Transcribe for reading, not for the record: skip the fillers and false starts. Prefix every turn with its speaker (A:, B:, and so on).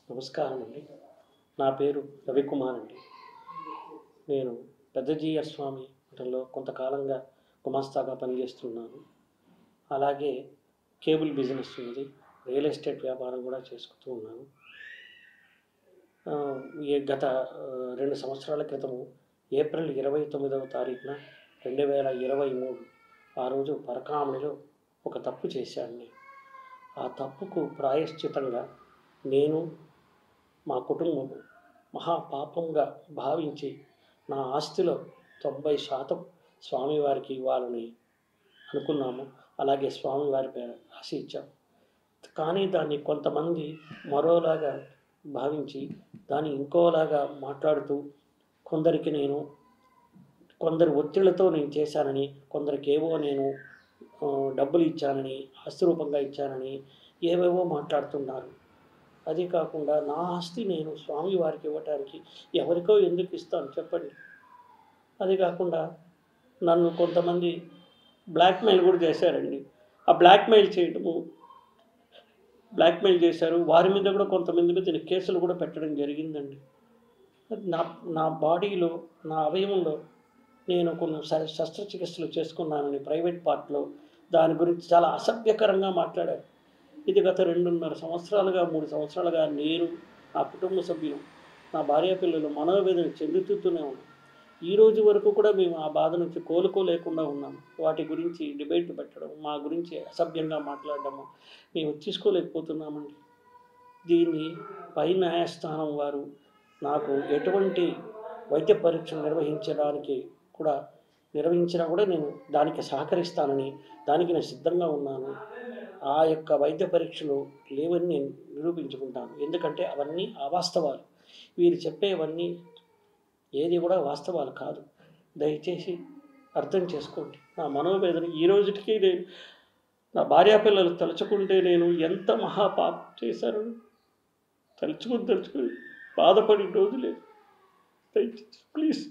A: నమస్కారం అండి. నా పేరు రవికుమార్ అండి. నేను పెద్దజీయర్ స్వామి మఠంలో కొంతకాలంగా గుమాస్తాగా పనిచేస్తున్నాను. అలాగే కేబుల్ బిజినెస్ ఉంది. రియల్ ఎస్టేట్ వ్యాపారం కూడా చేసుకుంటూ ఉన్నాను. గత 2 సంవత్సరాల క్రితము ఏప్రిల్ 29వ తారీఖున 2023 ఆ రోజు పరకామణిలో ఒక తప్పు చేశాను. ఆ తప్పుకు ప్రాయశ్చితంగా నేను మా కుటుంబం మహాపాపంగా భావించి నా ఆస్తిలో 90% స్వామివారికి ఇవ్వాలని అనుకున్నాము. అలాగే స్వామివారి పేర రాసి ఇచ్చాము. కానీ దాన్ని కొంతమంది మరోలాగా భావించి దాన్ని ఇంకోలాగా మాట్లాడుతూ కొందరి ఒత్తిళ్లతో నేను చేశానని, కొందరికేవో నేను డబ్బులు ఇచ్చానని, ఆస్తి రూపంగా ఇచ్చానని ఏవేవో మాట్లాడుతున్నారు. అది కాకుండా నా ఆస్తి నేను స్వామివారికి ఇవ్వటానికి ఎవరికో ఎందుకు ఇస్తాను చెప్పండి. అది కాకుండా నన్ను కొంతమంది బ్లాక్మెయిల్ కూడా చేశారండి. ఆ బ్లాక్మెయిల్ చేశారు. వారి మీద కూడా కొంతమంది మీద కేసులు కూడా పెట్టడం జరిగిందండి. నా బాడీలో, నా అవయవంలో నేను కొన్ని శస్త్రచికిత్సలు చేసుకున్నానని ప్రైవేట్ పార్ట్లో దాని గురించి చాలా అసభ్యకరంగా మాట్లాడారు. ఇది గత 2.5 సంవత్సరాలుగా 3 సంవత్సరాలుగా నేను, నా కుటుంబ సభ్యులు, నా భార్య పిల్లలు మనోవేదన చెందుతూనే ఉన్నాం. ఈ రోజు వరకు కూడా మేము ఆ బాధ నుంచి కోలుకోలేకుండా ఉన్నాము. వాటి గురించి డిబేట్ పెట్టడం, మా గురించి అసభ్యంగా మాట్లాడడము మేము తీసుకోలేకపోతున్నామండి. దీన్ని పై న్యాయస్థానం వారు నాకు ఎటువంటి వైద్య పరీక్షలు నిర్వహించినా కూడా నేను దానికి సహకరిస్తానని, దానికి నేను సిద్ధంగా ఉన్నాను. ఆ యొక్క వైద్య పరీక్షలు లేవని నేను నిరూపించుకుంటాను. ఎందుకంటే అవన్నీ అవాస్తవాలు. వీరు చెప్పేవన్నీ ఏది కూడా వాస్తవాలు కాదు. దయచేసి అర్థం చేసుకోండి. నా మనోవేదన ఈ రోజుకి నేను, నా భార్యాపిల్లలు తలుచుకుంటే నేను ఎంత మహాపాపం చేశాను తలుచుకుని బాధపడి రోజు లేదు. దయచేసి ప్లీజ్